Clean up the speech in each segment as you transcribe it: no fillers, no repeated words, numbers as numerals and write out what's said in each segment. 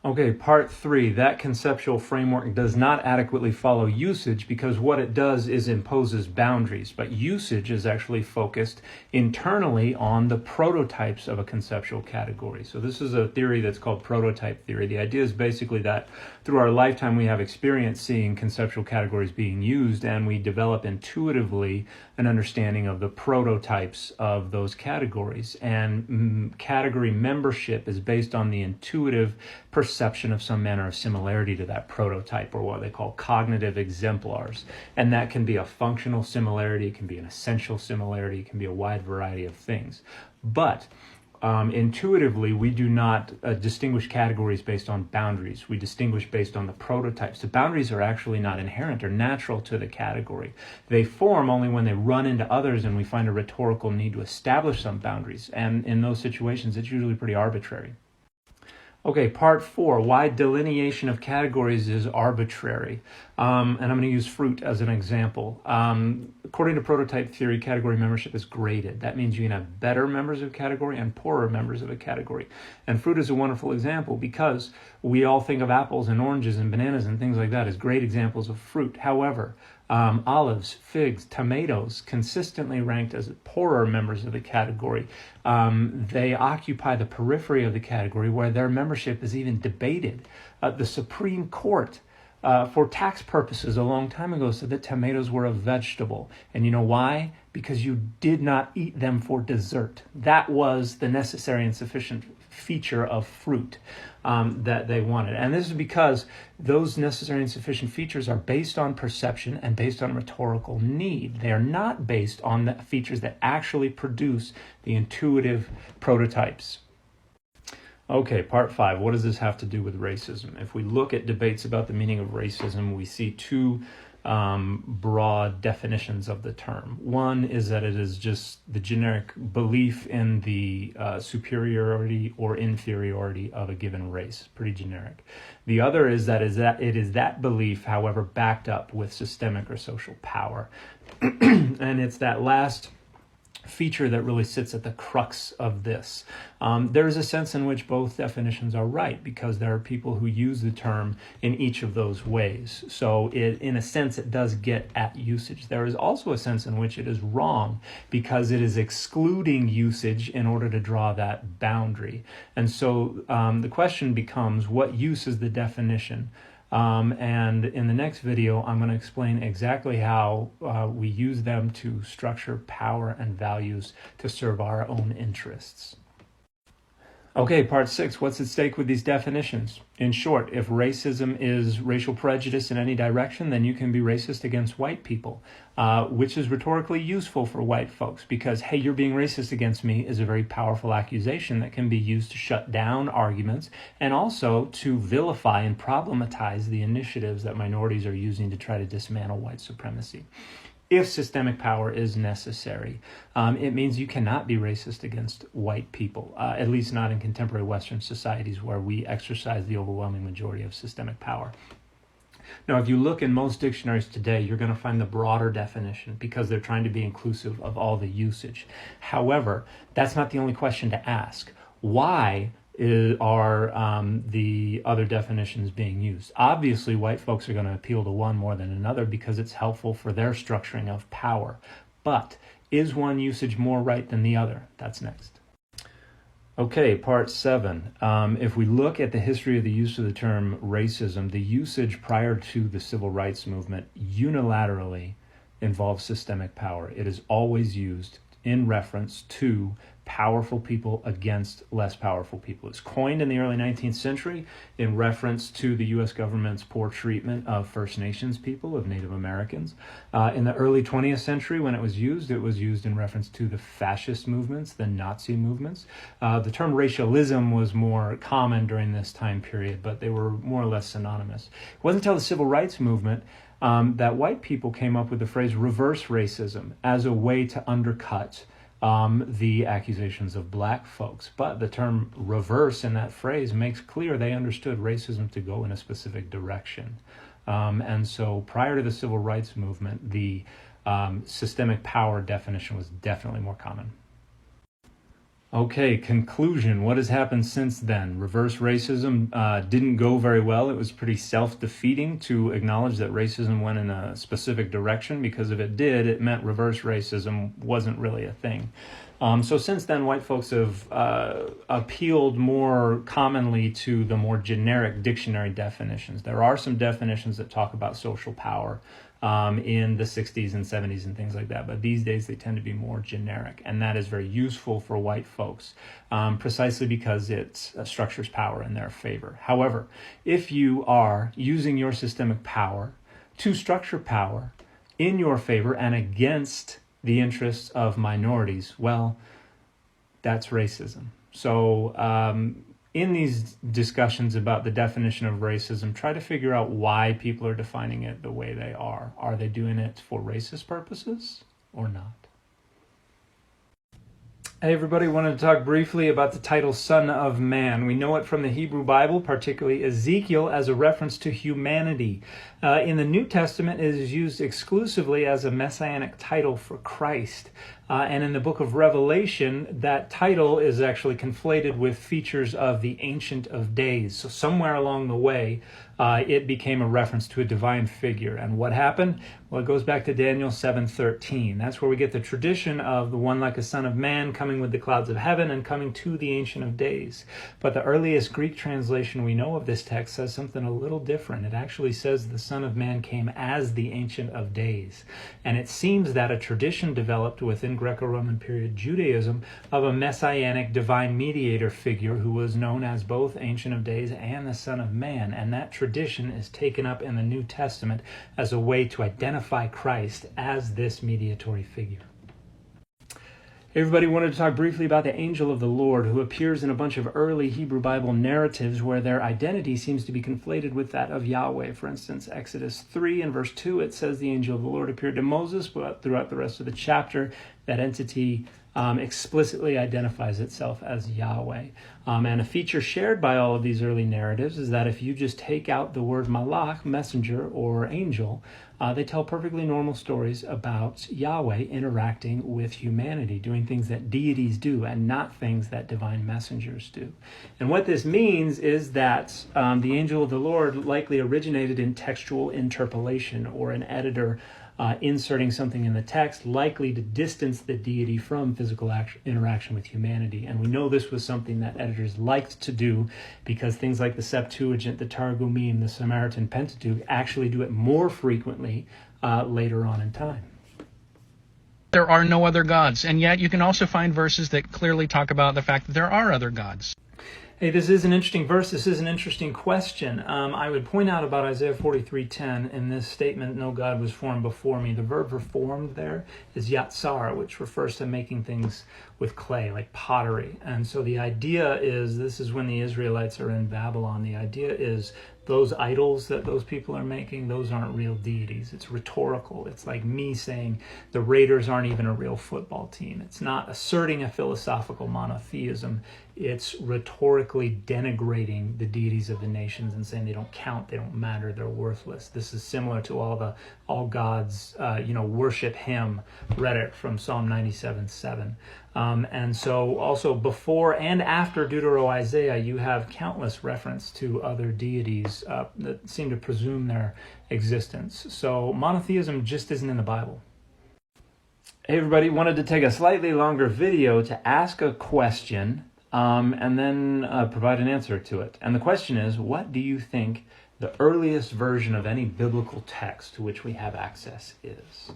Okay, part 3, that conceptual framework does not adequately follow usage because what it does is imposes boundaries, but usage is actually focused internally on the prototypes of a conceptual category. So this is a theory that's called prototype theory. The idea is basically that through our lifetime we have experience seeing conceptual categories being used, and we develop intuitively an understanding of the prototypes of those categories. And category membership is based on the intuitive perception of some manner of similarity to that prototype, or what they call cognitive exemplars. And that can be a functional similarity, it can be an essential similarity, it can be a wide variety of things. But intuitively, we do not distinguish categories based on boundaries. We distinguish based on the prototypes. The boundaries are actually not inherent or natural to the category. They form only when they run into others and we find a rhetorical need to establish some boundaries. And in those situations, it's usually pretty arbitrary. Okay, part 4, why delineation of categories is arbitrary. And I'm going to use fruit as an example. According to prototype theory, category membership is graded. That means you can have better members of a category and poorer members of a category. And fruit is a wonderful example because we all think of apples and oranges and bananas and things like that as great examples of fruit. However, olives, figs, tomatoes, consistently ranked as poorer members of the category. They occupy the periphery of the category where their membership is even debated. The Supreme Court, for tax purposes a long time ago, said that tomatoes were a vegetable. And you know why? Because you did not eat them for dessert. That was the necessary and sufficient feature of fruit that they wanted. And this is because those necessary and sufficient features are based on perception and based on rhetorical need. They are not based on the features that actually produce the intuitive prototypes. Okay, part 5, what does this have to do with racism? If we look at debates about the meaning of racism, we see two broad definitions of the term. One is that it is just the generic belief in the superiority or inferiority of a given race, pretty generic. The other is that it is that belief, however, backed up with systemic or social power. And it's that last feature that really sits at the crux of this. There is a sense in which both definitions are right because there are people who use the term in each of those ways. So in a sense, it does get at usage. There is also a sense in which it is wrong because it is excluding usage in order to draw that boundary. And so the question becomes, what use is the definition? And in the next video, I'm going to explain exactly how we use them to structure power and values to serve our own interests. Okay, part 6, what's at stake with these definitions? In short, if racism is racial prejudice in any direction, then you can be racist against white people, which is rhetorically useful for white folks because, hey, you're being racist against me is a very powerful accusation that can be used to shut down arguments and also to vilify and problematize the initiatives that minorities are using to try to dismantle white supremacy. If systemic power is necessary, it means you cannot be racist against white people, at least not in contemporary Western societies where we exercise the overwhelming majority of systemic power. Now, if you look in most dictionaries today, you're going to find the broader definition because they're trying to be inclusive of all the usage. However, that's not the only question to ask. Why are the other definitions being used? Obviously, white folks are going to appeal to one more than another because it's helpful for their structuring of power. But is one usage more right than the other? That's next. Okay, part 7. If we look at the history of the use of the term racism, the usage prior to the civil rights movement unilaterally involves systemic power. It is always used in reference to powerful people against less powerful people. It's coined in the early 19th century in reference to the U.S. government's poor treatment of First Nations people, of Native Americans. In the early 20th century, when it was used in reference to the fascist movements, the Nazi movements. The term racialism was more common during this time period, but they were more or less synonymous. It wasn't until the civil rights movement that white people came up with the phrase reverse racism as a way to undercut the accusations of black folks. But the term reverse in that phrase makes clear they understood racism to go in a specific direction. And so prior to the civil rights movement, the systemic power definition was definitely more common. Okay, conclusion. What has happened since then? Reverse racism didn't go very well. It was pretty self-defeating to acknowledge that racism went in a specific direction, because if it did, it meant reverse racism wasn't really a thing. So since then, white folks have appealed more commonly to the more generic dictionary definitions. There are some definitions that talk about social power in the 60s and 70s and things like that, but these days they tend to be more generic, and that is very useful for white folks, precisely because it structures power in their favor. However, if you are using your systemic power to structure power in your favor and against the interests of minorities, well, that's racism. So in these discussions about the definition of racism, try to figure out why people are defining it the way they are. Are they doing it for racist purposes or not? Hey everybody, wanted to talk briefly about the title Son of Man. We know it from the Hebrew Bible, particularly Ezekiel, as a reference to humanity. In the New Testament, it is used exclusively as a messianic title for Christ. And in the book of Revelation, that title is actually conflated with features of the Ancient of Days. So somewhere along the way, it became a reference to a divine figure. And what happened? Well, it goes back to Daniel 7:13. That's where we get the tradition of the one like a son of man coming with the clouds of heaven and coming to the Ancient of Days. But the earliest Greek translation we know of this text says something a little different. It actually says the Son of Man came as the Ancient of Days. And it seems that a tradition developed within Greco-Roman period Judaism of a messianic divine mediator figure who was known as both Ancient of Days and the Son of Man. And that tradition is taken up in the New Testament as a way to identify Christ as this mediatory figure. Hey everybody, wanted to talk briefly about the angel of the Lord, who appears in a bunch of early Hebrew Bible narratives where their identity seems to be conflated with that of Yahweh. For instance, Exodus 3 and verse 2, it says the angel of the Lord appeared to Moses, but throughout the rest of the chapter, that entity explicitly identifies itself as Yahweh. And a feature shared by all of these early narratives is that if you just take out the word malach, messenger, or angel, they tell perfectly normal stories about Yahweh interacting with humanity, doing things that deities do and not things that divine messengers do. And what this means is that the angel of the Lord likely originated in textual interpolation, or an editor inserting something in the text likely to distance the deity from physical interaction with humanity. And we know this was something that editors liked to do because things like the Septuagint, the Targumim, the Samaritan Pentateuch actually do it more frequently later on in time. There are no other gods, and yet you can also find verses that clearly talk about the fact that there are other gods. Hey, this is an interesting verse. This is an interesting question. I would point out about Isaiah 43:10 in this statement, no God was formed before me. The verb for formed there is yatsar, which refers to making things with clay, like pottery. And so the idea is, this is when the Israelites are in Babylon, the idea is those idols that those people are making, those aren't real deities. It's rhetorical. It's like me saying the Raiders aren't even a real football team. It's not asserting a philosophical monotheism. It's rhetorically denigrating the deities of the nations and saying they don't count, they don't matter, they're worthless. This is similar to all gods, worship him rhetoric from Psalm 97:7. And so also before and after Deutero-Isaiah, you have countless reference to other deities that seem to presume their existence. So monotheism just isn't in the Bible. Hey everybody, wanted to take a slightly longer video to ask a question and then provide an answer to it. And the question is, what do you think the earliest version of any biblical text to which we have access is?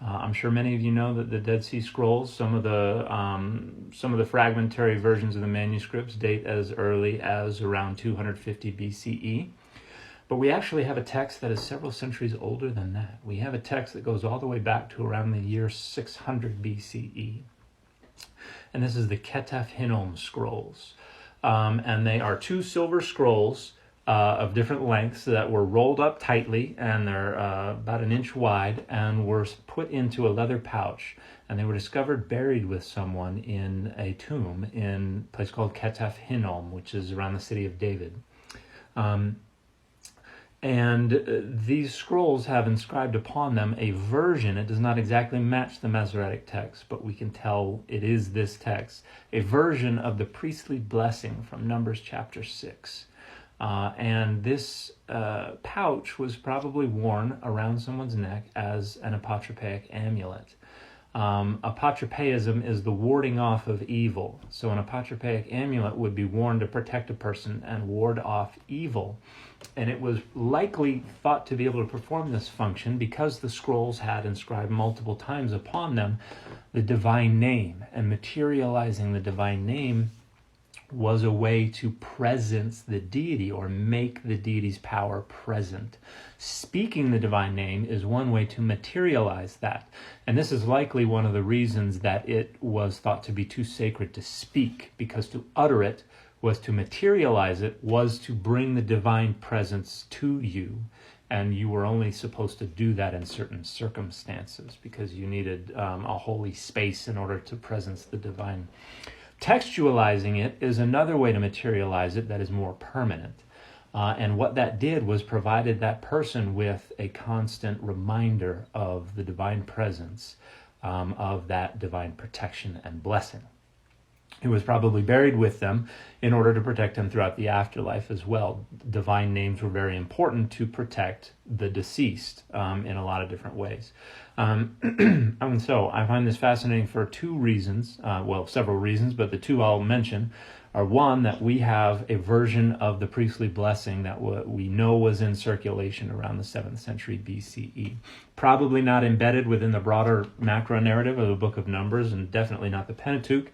I'm sure many of you know that the Dead Sea Scrolls, some of the fragmentary versions of the manuscripts date as early as around 250 BCE. But we actually have a text that is several centuries older than that. We have a text that goes all the way back to around the year 600 BCE. And this is the Ketef Hinnom scrolls. And they are 2 silver scrolls of different lengths that were rolled up tightly, and they're about an inch wide, and were put into a leather pouch. And they were discovered buried with someone in a tomb in a place called Ketef Hinnom, which is around the city of David. And these scrolls have inscribed upon them a version. It does not exactly match the Masoretic text, but we can tell it is this text, a version of the priestly blessing from Numbers chapter 6. And this pouch was probably worn around someone's neck as an apotropaic amulet. Apotropaism is the warding off of evil. So an apotropaic amulet would be worn to protect a person and ward off evil. And it was likely thought to be able to perform this function because the scrolls had inscribed multiple times upon them the divine name. And materializing the divine name was a way to presence the deity or make the deity's power present. Speaking the divine name is one way to materialize that. And this is likely one of the reasons that it was thought to be too sacred to speak, because to utter it was to materialize it, was to bring the divine presence to you. And you were only supposed to do that in certain circumstances because you needed a holy space in order to presence the divine. Textualizing it is another way to materialize it that is more permanent. And what that did was provided that person with a constant reminder of the divine presence, of that divine protection and blessing. It was probably buried with them in order to protect them throughout the afterlife as well. Divine names were very important to protect the deceased in a lot of different ways. And so I find this fascinating for two reasons, several reasons, but the two I'll mention are, one, that we have a version of the priestly blessing that we know was in circulation around the 7th century BCE. Probably not embedded within the broader macro narrative of the book of Numbers, and definitely not the Pentateuch,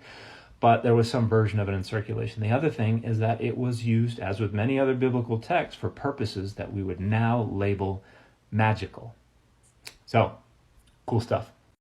but there was some version of it in circulation. The other thing is that it was used, as with many other biblical texts, for purposes that we would now label magical. So, cool stuff.